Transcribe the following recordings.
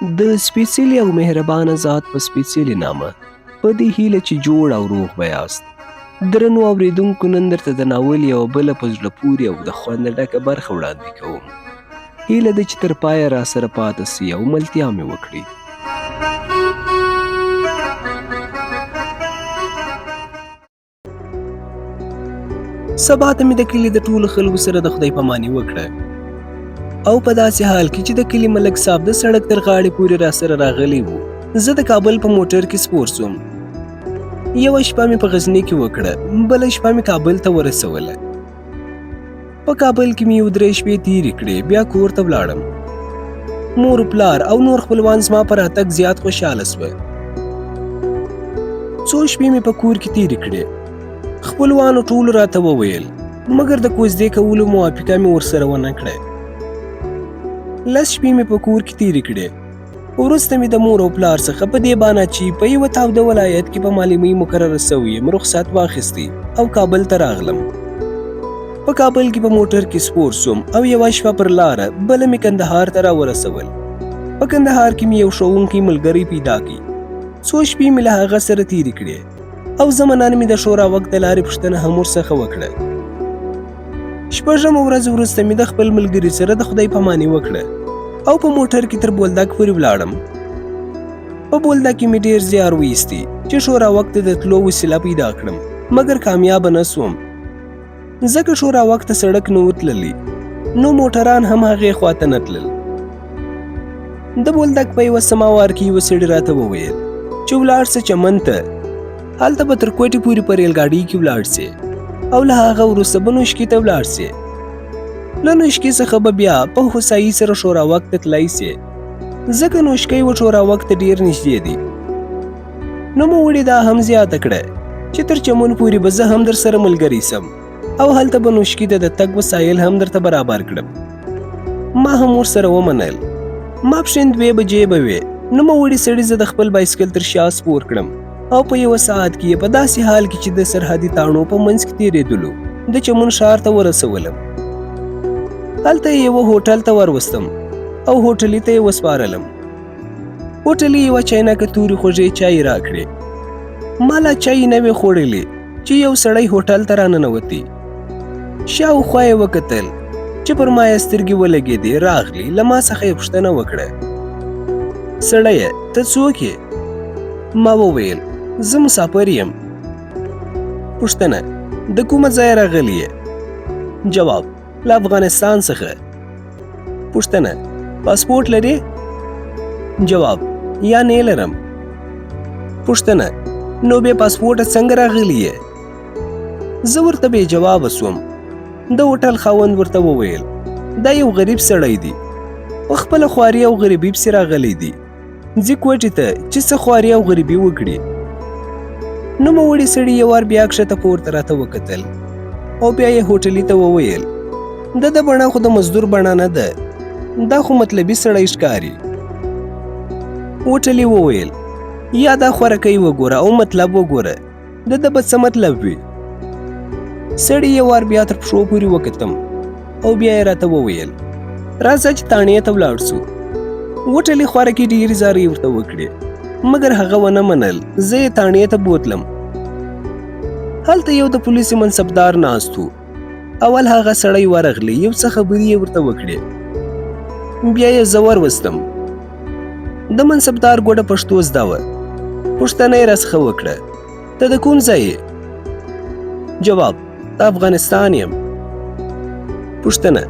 د سپېڅلي او مهربانه ذات په سپېڅلي نامه په دې هیله چې جوړ او روغ به یاست. درنو اورېدونکو، نن درته د ناول یوه بله په زړه پورې او د خونده ډکه برخه وړاندې کوم. هیله ده چې تر پایه راسره پاتې سئ او ملتیا مې وکړي. سبا ته مې د کلي د ټولو خلکو سره د خدای پاماني وکړه او په داسې حال کې چې د کلي ملک صاحب د سړک تر غاړې پورې راسره راغلی و. زه د کابل په موټر کې سپور سوم. یوه شپه مې په غزني کې وکړه، بله شپه مې کابل ته ورسوله. په کابل کې مې یو 3 شپې تېرې کړې، بیا کور ته ولاړم. مور پلار او نور خپلوان زما په راتګ زیات خوشحاله سوه. څو شپې مې په کور کې تېرې کړې. خپلوانو ټولو راته وویل، مګر د کوزدې کولو موافقه مې ورسره ونه کړه. 10 شپې مې په کور کې تېرې کړې. وروسته مې د مور او پلار څخه په دې بانه چې په یوه تاوده ولایت کې په معلمۍ مقرره سوی یم رخصت واخیستی او کابل ته راغلم. په کابل کې په موټر کې سپور سوم او یوه شپه پر لاره بله مې کندهار ته راورسول. په کندهار کې مې یو ښوونکی ملګری پیدا کړ. څو شپې مې له هغه سره تېرې کړې او زمنان مې د شورا وخت د لارې پوښتنه هم ورڅخه وکړه. 6 ورځ وروسته مې د خپل ملګري سره د خدای پاماني وکړه او په موټر کې تر بولدک پورې ولاړم. په بولدک کې مې ډېر زیار وایستی چې شورا وخت د تلو وسیله پیدا کړم، مګر کامیابه نه سوم ځکه شورا وخت سړک نه و تللی، نو موټران هم هغې خواته نه تلل. د بولدک په یوه سماوار کې یوه سړي راته وویل چې ولاړ سه چمن ته، هلته به تر کوټې پورې په ریل ګاډۍ کې ولاړ سې او له هغه وروسته به نوشکي ته ولاړ سې. له نوشکي څخه به بیا په هوسایي سره شورا وخت ته تللی سې ځکه نوشکۍ و شورا وخت ته ډېر نږدې دي. نو مو وړې دا هم زیاته کړه چې تر چمن پورې به زه هم در سره ملګری سم او هلته به نوشکي ته د تګ وسایل هم درته برابر کړم. ما هم ورسره ومنل. ماپښین 2 بجې به وې. نو مو وړې سړي زه د خپل بایسکل تر شا سپور کړم او په یوه ساعت کې په داسې حال کې چې د سرحدي تاڼو په منځ کې تېرېدلو د چمن ښار ته ورسولم. هلته یې یوه هوټل ته وروستم او هوټلي ته یې وسپارلم. هوټلي یوه چاینکه تورې خوږې چای راکړې. ما لا چای نه وې خوړلې چې یو سړی هوټل ته راننوتې. شاوخوا یې وکتل چې پر ما یې سترګې ولګېدې. راغلی، له ما څخه یې پوښتنه وکړه، سړیه ته څوک یې؟ ما وویل، زه مسافر یم. پوښتنه، د کومه ځایه راغلی یې؟ جواب، له افغانستان څخه. پوښتنه، پاسپورټ لرې؟ جواب، یا نه لرم. پوښتنه، نو بې پاسپورټه څنګه راغلی یې؟ زه ورته بې جوابه سوم. د هوټل خاوند ورته وویل، دا یو غریب سړی دی، په خپله خواري او غریبي پسې راغلی دی، ځي کوټې ته چې څه خواري او غریبي وکړي. نو مو وړې سړي یو وار بیا کښته پورته راته وکتل او بیا یې هوټلي ته وویل، د بڼه خو د مزدور بڼه نه ده، دا خو مطلبي سړی ښکاري. هوټلي وویل، یا دا خوارکۍ وګوره او مطلب وګوره، د به څه مطلب وي. سړي یو وار بیا تر پښو پورې وکتم او بیا یې راته وویل، راځه چې تاڼې ته ولاړ سو. هوټلي خوارکۍ ډېرې زارۍ ورته وکړې، مګر هغه ونه منل. زه یې تاڼې ته بوتلم. هلته یو د پولیسو منصبدار ناست و. اول هغه سړی ورغلی، یو څه خبرې یې ورته وکړې، بیا یې زه وروستم. د منصبدار ګوډه پښتو زده وه. پوښتنه یې راڅخه وکړه، ته د کوم ځای یې؟ جواب، د افغانستان یم. پوښتنه،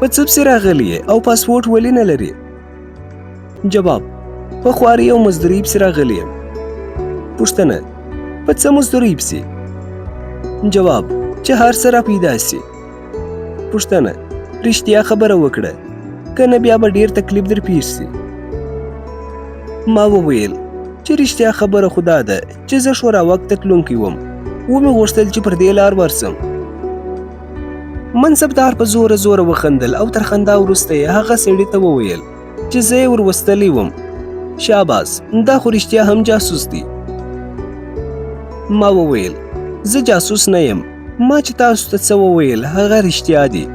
په څه پسې راغلی یې او پاسپورټ ولې نه لرې؟ جواب، په خواري او مزدورۍ پسې راغلی یم. پوښتنه، په څه مزدورۍ پسې؟ جواب، چې هر څه را پیدا سي. پوښتنه، رښتیا خبره وکړه، که نه بیا به ډېر تکلیف در پیښ سي. ما وویل چې رښتیا خبره خو دا ده چې زه شورا وخت ته تلونکی وم، ومې غوښتل چې پر دې لار ورسم. منصبدار په زوره زوره وخندل او تر خندا وروسته یې هغه سړي ته وویل چې زه یې وروستلی وم. شاباس، دا خو رښتیا هم جاسوس دی. ما وویل، زه جاسوس نه یم، ما چې تاسو ته څه وویل هغه رښتیا دي.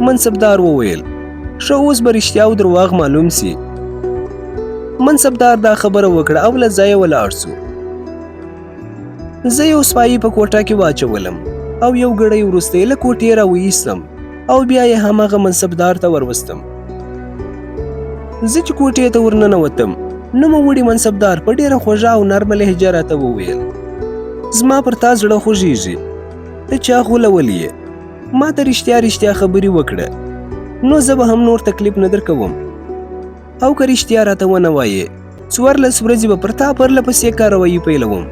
منصبدار وویل، ښه اوس به رښتیا او درواغ معلوم سي. منصبدار دا خبره وکړه او له ځایه ولاړ سو. زه یو سپایي په کوټه کې واچولم او یو ګړی وروسته یې له کوټې راوایستم او بیا یې هماغه منصبدار ته وروستم. زه چې کوټې ته ورننوتم نوموړي منصبدار په ډېره خوږه او نرمه لهجه راته وویل: زما پر تا زړه خوږېږي، ته چا غولولی یې، ما ته رښتیا رښتیا خبرې وکړه، نو زه به هم نور تکلیف نه درکوم، او که رښتیا راته ونه وایې 14 ورځې به پر تا پرله پسې کاروایي پیلوم.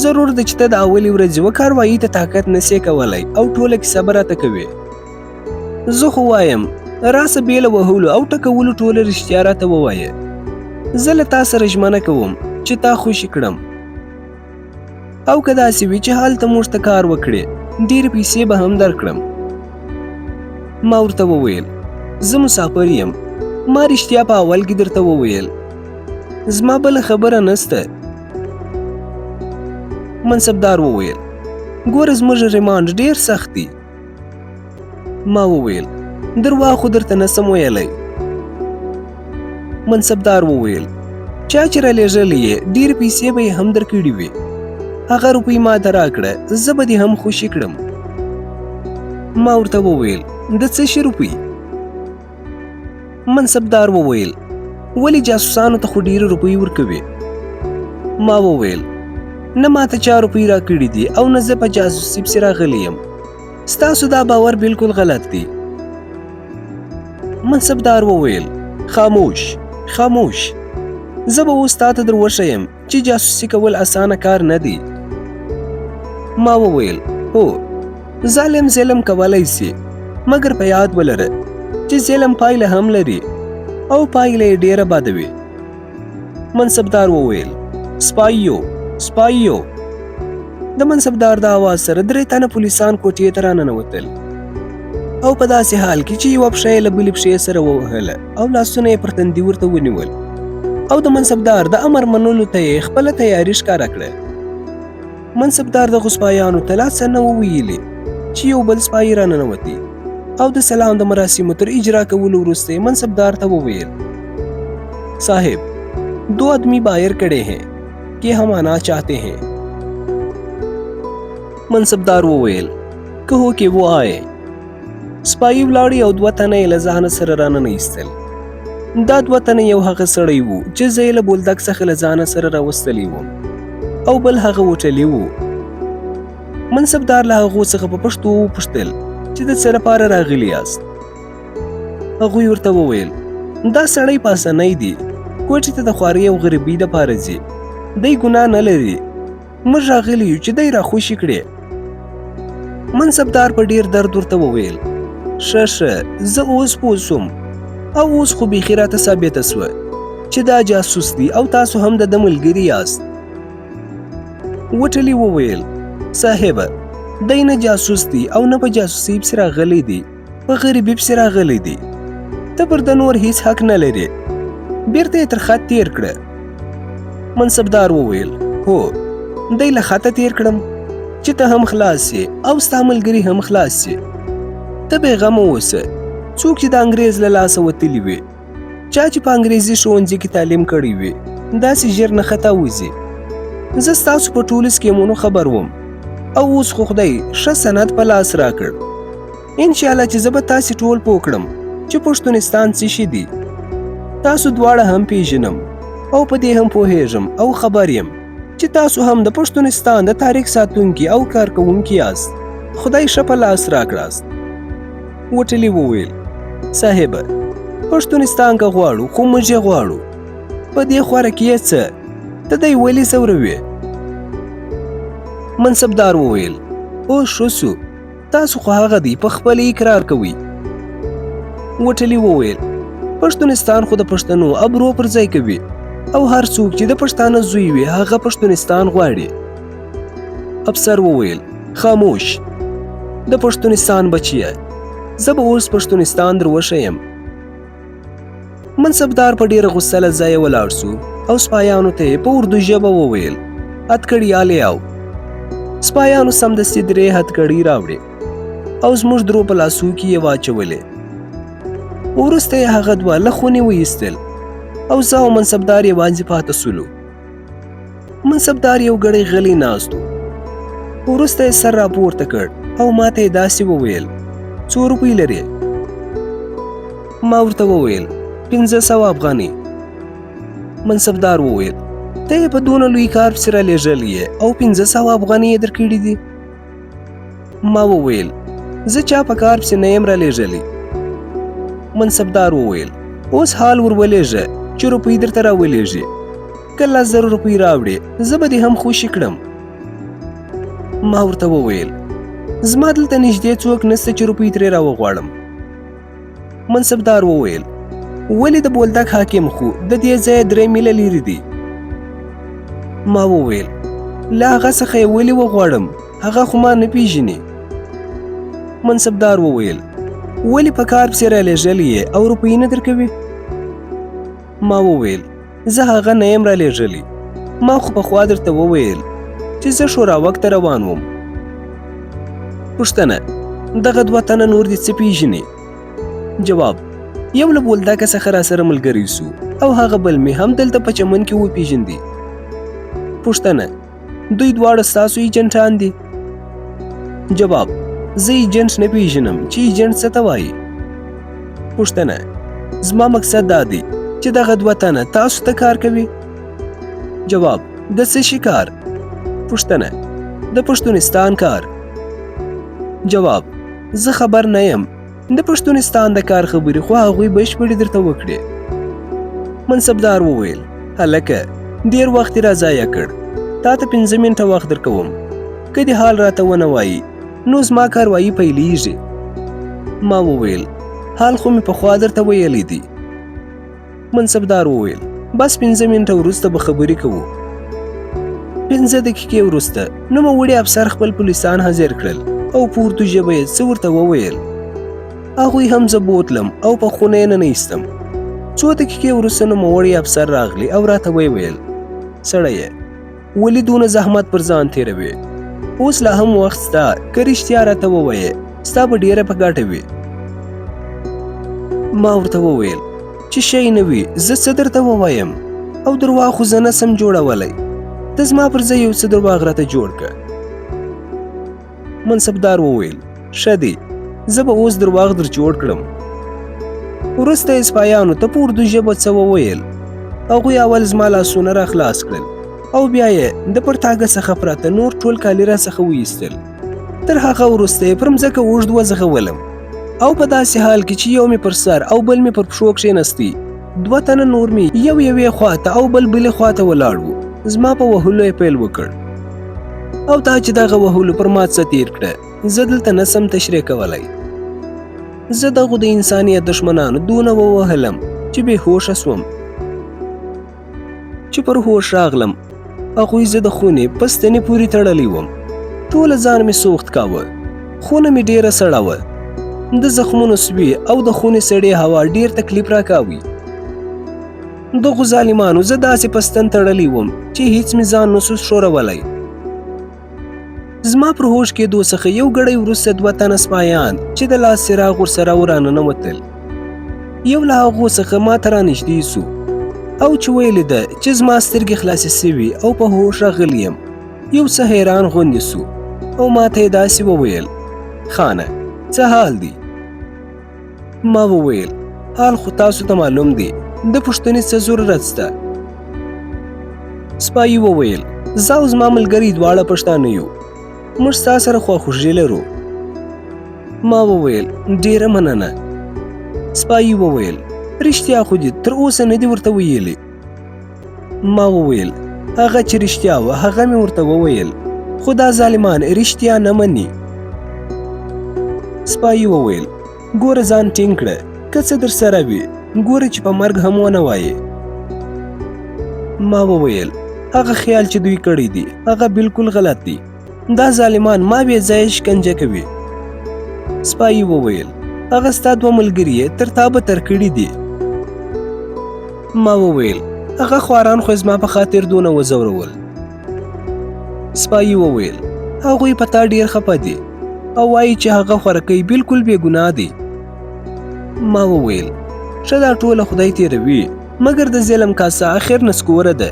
ضرور ده چې ته د اولې ورځې و کاروایي ته طاقت نسې کولی او ټوله کیسه به راته کوې. زه خو وایم راسه بې له وهلو او ټکولو ټوله رښتیا راته ووایه. زه له تا سره ژمنه کوم چې تا خوشي کړم، او که داسې وي چې هلته موږ ته کار وکړې ډېرې پیسې به هم درکړم. ما ورته وویل: زه مسافر یم، ما رښتیا په اول کې درته وویل، زما بله خبره نسته. منصبدار وویل: ګوره زموږ ریمانډ ډېر سخت دی. ما وویل: درواغ خو درته نسم ویلی. منصبدار وویل: چا چې رالیږلی یې ډېرې پیسې به یې هم درکړي وي، هغه روپۍ ما ته راکړه، زه به دې هم خوشي کړم. ما ورته وویل: د څه شي روپۍ؟ منصبدار وویل: ولې جاسوسانو ته خو ډېرې روپۍ ورکوي. ما وویل: نه ماته چا روپۍ راکړي دي او نه زه په جاسوسي پسې راغلی یم، ستاسو دا باور بالکل غلط دی. منصبدار وویل: خاموش خاموش، زه به اوس تا ته در وښیم چې جاسوسي کول اسانه کار نه دی. ما وویل: هو، ظالم ظلم کولی سي، مګر په یاد ولره چې ظلم پایله هم لري او پایله یې ډېره بده وي. منصبدار وویل: سپایو سپایو. د منصبدار د اواز سره 3 تنه پولیسان کوټې ته راننوتل او په داسې حال کې چې یوه پښه یې له بلې پښې سره ووهله او لاسونه یې پر تندي ورته ونیول او د منصبدار د امر منلو ته یې خپله تیاري ښکاره کړه. منصبدار دغو سپایانو ته لا څه نه و ویلي چې یو بل سپایي راننوتي او د سلام د مراسمو تر اجرا کولو وروسته یې منصبدار ته وویل: صاحب 2 آدمی باہر کھڑے ہیں کہ ہم آنا چاہتے ہیں. منصبدار وویل: کہو کہ وہ آئے. سپایي ولاړې او 2 تنه یې له ځانه سره راننایستل. دا 2 تنه یو هغه سړی و چې زه یې له بولدک څخه له ځانه سره راوستلی وم او بل هغه هوټلي و. منصبدار له هغو څخه په پښتو وپوښتل چې د څه لپاره راغلي یاست. هغوی ورته وویل: دا سړی په اسانۍ دی، کوټې ته د خوارۍ او غریبۍ دپاره ځي، دی ګناه نه لري، موږ راغلي یو چې دی راخوشي کړي. منصبدار په ډېر درد ورته وویل: ښه زه اوس پوه سوم او اوس خو بیخي راته ثابته سوه چې دا جاسوس دی او تاسو هم د ده ملګري یاست. هوټلي وویل: صاحبه دی نه جاسوس دی او نه په جاسوسۍ پسې راغلی دی، په غریبۍ پسې راغلی دی، ته پر ده نور هیڅ حق نه لرې، بیرته یې تر خط تیر کړه. منصبدار وویل: هو، دی له خطه تیر کړم چې ته هم خلاص یې او ستا ملګري هم خلاص یې. ته بېغمه اوسه، څوک چې د انګریز له لاسه وتلي وي، چا چې په انګریزي ښوونځي کې تعلیم کړی وي، داسې ژر نه خطا وځي. زه ستاسو په ټولو سکیمونو خبر وم او اوس خو خدای ښه سند په لاس راکړ. انشاءالله چې زه به تاسې ټول پوه کړم چې پښتونستان څه شي دی. تاسو دواړه هم پیژنم او په دې هم پوهیږم او خبر یم چې تاسو هم د پښتونستان د تاریخ ساتونکي او کارکوونکي یاست. خدای ښه په لاس راکړاست. هوټلي وویل: صاحبه پښتونستان که غواړو خو موږ یې غواړو، په دې خواره کې یې څه، ته دی ولې ځوروې؟ منصبدار وویل: او ښه سو، تاسو خو هغه دی په خپله اقرار کوئ. هوټلي وویل: پښتونستان خو د پښتنو ابرو پر ځای کوي او هر څوک چې د پښتانه زوی وي هغه پښتونستان غواړي. افسر وویل: خاموش، د پښتونستان بچیه، زه به اوس پښتونستان در وښیم. منصبدار په ډېره غوسه له ځایه ولاړ سو او سپایانو ته یې په اردو ژبه وویل: هتکړیالې آو. سپایانو سمدستي 3 هتکړۍ راوړې او زموږ درو په لاسو کې یې واچولې. وروسته یې هغه دوه له خونې وایستل او زه او منصبدار یوازې پاته سولو. منصبدار یو ګړی غلی ناست و. وروسته یې سر راپورته کړ او ما ته یې داسې وویل 100 روپۍ لرې؟ ما ورته وویل 1500 افغانۍ. منصبدار وویل ته یې په دونه لوی کار پسې رالېږلی یې او 1500 افغانۍ یې درکړي دي؟ ما وویل زه چا په کار پسې نه یم رالېږلی. منصبدار وویل اوس حال ورولېږه چې روپۍ درته راولېږي. که 10,000 روپۍ راوړې زه به دې هم خوشي کړم. ما ورته وویل زما دلته نږدې څوک نشته چې روپۍ ترې راوغواړم. منصبدار وویل ولې د بولدک حاکم خو د دې ځای 3 میله لرې دی. ما وویل له هغه څخه یې ولې وغواړم؟ هغه خو ما نه پیژني. منصبدار وویل ولې په کار پسې رالېږلی یې او روپۍ نه درکوي؟ ما وویل زه هغه نه یم رالېږلی. ما خو پخوا درته وویل چې زه شوراوک ته روان وم. پوښتنه دغه 2 تنه نور دې څه پیژني؟ جواب یو له بولدکه څخه راسره ملګری سو او هغه بل مې هم دلته په چمن کې وپیژندي. پوښتنه دوی دواړه ستاسو ایجنټان دي؟ جواب زه ایجنټ نه پیژنم چې ایجنټ څه ته وایي. پوښتنه زما مقصد دا دی چې دغه 2 تنه تاسو ته کار کوي؟ جواب د څه شي کار؟ پوښتنه د پښتونستان کار. جواب زه خبر نه یم د پښتونستان د کار خبرې خو هغوی بشپړې درته وکړې. منصبدار وویل هلکه ډېر وخت یې راضایع کړ. تا ته 15 منټه وخت درکوم. که دې حال راته ونه وایي نو زما کاروایي پیلیږي. ما وویل حال خو مې پخوا درته ویلی دی. منصبدار وویل بس 15 منټه وروسته به خبرې کوو. 15 دقیقې وروسته نوموړي افسر خپل پولیسان حاضر کړل او په اردو ژبه یې څه ورته وویل. هغوی هم زه بوتلم او په خونه یې ننیستم. 2 دقیقې وروسته نوموړی افسر راغلی او راته ویل سړیه ولې دونه زحمت پر ځان تېروې؟ اوس لا هم وخت ستا که رښتیا راته ووایې ستا به ډېره په ګټه وي. ما ورته وویل چې شی نه وي زه څه درته ووایم او درواغ خو زه نسم جوړولی. ته زما پر ځای یو څه درواغ راته جوړ کړه. منصبدار وویل ښه دی زه به اوس درواغ در جوړ کړم. وروسته یې سپایانو ته په اردو ژبه څه وویل. هغوی اول زما لاسونه را خلاص کړل او بیا یې د پرتاګه څخه پرته نور ټول کالي را څخه وایستل. تر هغه وروسته یې پر مځکه اوږد وځغولم او په داسې حال کې چې یو مې پر سر او بل مې پر پښو کښېنستی. 2 تنه نور مې یو یوې خواته او بل بلې خواته ولاړ وو. زما په وهلو یې پیل وکړ او تا چې دغه وهلو پر ما څه تیر کړه زه دلته نسم تشریح کولی. زه دغو د انسانیت دښمنانو دونه ووهلم چې بې هوښه سوم. چې پر هوښ راغلم هغوی زه د خونې په ستنې پورې تړلی وم. ټوله ځان مې سوخت کاوه. خونه مې ډېره سړه وه. د زخمونو سوي او د خونې سړې هوا ډېر تکلیف راکاوي. دغو ظالمانو زه داسې په ستن تړلی وم چې هیڅ مې ځان نسو ښورولی. زما پر هوښ کېدو څخه یو ګړی وروسته 2 تنه سپایان چې د لاس څراغ ورسره وراننوتل. یو له هغو څخه ما ته رانږدې سو او چې ویلې ده چې زما سترګې خلاصې سوي او په هوښ راغلی یم. یو څه حیران غوندې سو او ما ته یې داسې وویل خانه څه حال دی؟ ما وویل حال خو تاسو ته معلوم دی د پوښتنې څه ضرورت شته. سپایي وویل زه او زما ملګري دواړه پښتانه یو. موږ ستا سره خواخوږي لرو. ما وویل ډېره مننه. سپایي وویل رښتیا خو دې تر اوسه نه دي ورته ویلي. ما وویل هغه چې رښتیا وه هغه مې ورته وویل خو دا ظالمان رښتیا نه مني. سپایي وویل ګوره ځان ټینګ کړه که څه در سره وي ګوره چې په مرګ هم ونه وایې. ما وویل هغه خیال چې دوی کړی دی هغه بالکل غلط دی. دا ظالمان ما بې ځایه شکنجه کوي. سپایي وویل هغه ستا 2 ملګري یې تر تا بتر کړي دي. ما وویل هغه خواران خو زما په خاطر دونه وځورول. سپایي وویل هغوی په تا ډېر خفه دي او وایي چې هغه خورکۍ بالکل بې ګناه دی. ما وویل ښه دا ټوله خدای تېروي، مګر د ظلم کاسه اخر نسکوره ده.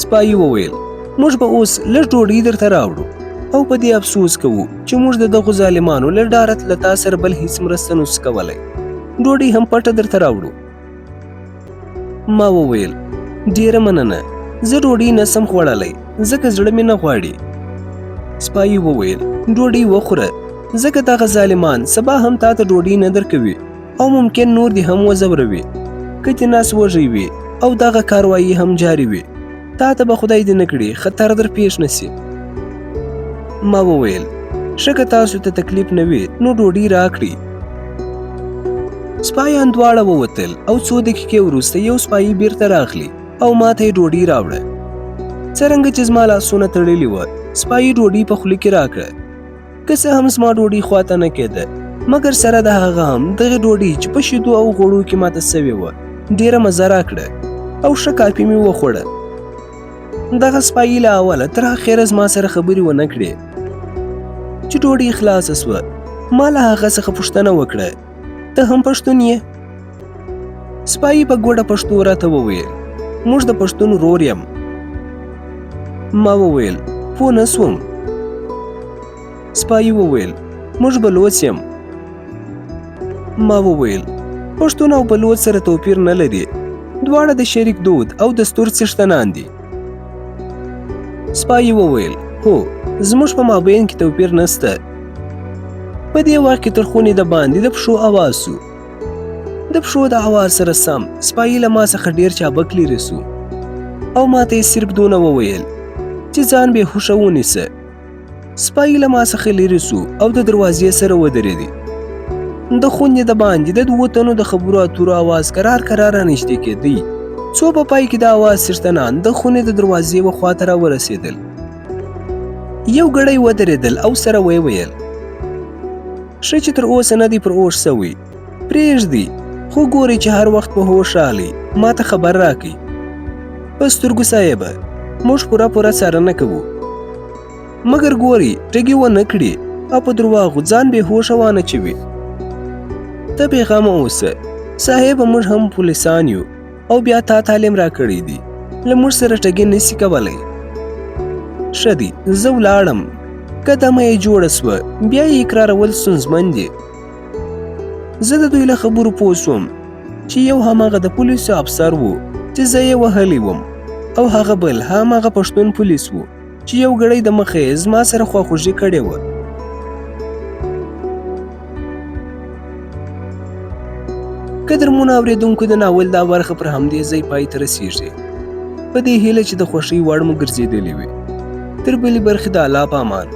سپایي وویل موږ به اوس لږ ډوډۍ درته راوړو او په دې افسوس کوو چې موږ د دغو ظالمانو له ډاره له تا سره بل هیڅ مرسته نشو کولی. ډوډۍ هم پټه درته راوړو. ما وویل ډیره مننه، زه ډوډۍ نسم خوړلی ځکه زړه مې نه غواړي. سپایي وویل ډوډۍ وخوره، ځکه دغه ظالمان سبا هم تا ته ډوډۍ نه درکوي او ممکن نور دې هم وځوروي. که دې نس وږی وي او دغه کاروایي هم جاري وي، تا ته به خدای دې نه کړي خطر در پیښ نسي. ما وویل ښه که تاسو ته تکلیف نه وي نو ډوډۍ راکړئ. سپایان دواړه ووتل او څو دقیقې وروسته یو سپایي بیرته راغلی او ما ته یې ډوډۍ راوړه. څرنګه چې زما لاسونه تړلي وه، سپایي ډوډۍ په خوله کې راکړه. که څه هم زما ډوډۍ خواته نه کېده، مګر سره د هغه هم دغې ډوډۍ چې په شیدو او غوړو کې ماته سوې وه ډېره مزه راکړه او ښه کافي مې وخوړه. دغه سپایي له اوله تر اخره زما سره خبرې ونه کړې. چې ډوډۍ خلاصه سوه، ما له هغه څخه پوښتنه وکړه ته هم پښتون یې؟ سپایي په ګوډه پښتو راته وویل موږ د پښتون ورور یم. ما وویل پوه نه سوم. سپایي وویل موږ بلوڅ یم. ما وویل پښتون او بلوڅ سره توپیر نه لري، دواړه د شریک دود او دستور څښتنان دي. سپایي وویل هو، زموږ په مابین کې توپیر نسته. په دې وخت کې تر خونې د باندې د پښو اواز سو. د پښو د اواز سره سم سپایي له ما څخه ډېر چابک لرې سو او ما ته یې صرف دونه وویل چې ځان بې هوښه ونیسه. سپایي له ما څخه لرې سو او د دروازې سره ودرېدی. د خونې د باندې د دوو تنو د خبرو اترو اواز کرار رانږدې کېدی. څو په پای کې د اواز څښتنان د خونې د دروازې وخواته راورسېدل. یو ګړی ودرېدل او سره ویې ویل ښه چې تر اوسه نه دی پر اوښ سوی، پرېږدي، خو ګورئ چې هر وخت په هوښ راغلی ما ته خبر راکئ. په سترګو صاحبه موږ پوره څارنه کوو، مګر ګورئ ټګي ونه کړي او په درواغو ځان بې هوښه وانچوي. ته بېغمه اوسه صاحبه، موږ هم پولیسان یو او بیا تا تعلیم راکړی دی، له موږ سره ټګي نسي کولی. ښه دی زه ولاړم. که دمه یې جوړه سوه بیا یې اقرارول ستونزمن دي. زه د دوی له خبرو پوه سوم چې یو هماغه د پولیسو افسر و چې زه یې وهلی وم او هغه بل هماغه پښتون پولیس و چې یو ګړی د مخه یې زما سره خواخوږي کړې وه. قدرمنو اورېدونکو، د ناول دا برخه پر همدې ځای پای ته رسېږي، په دې هیله چې د خوښۍ وړ مو ګرځېدلې وي. تر بلې برخې د الله په امان.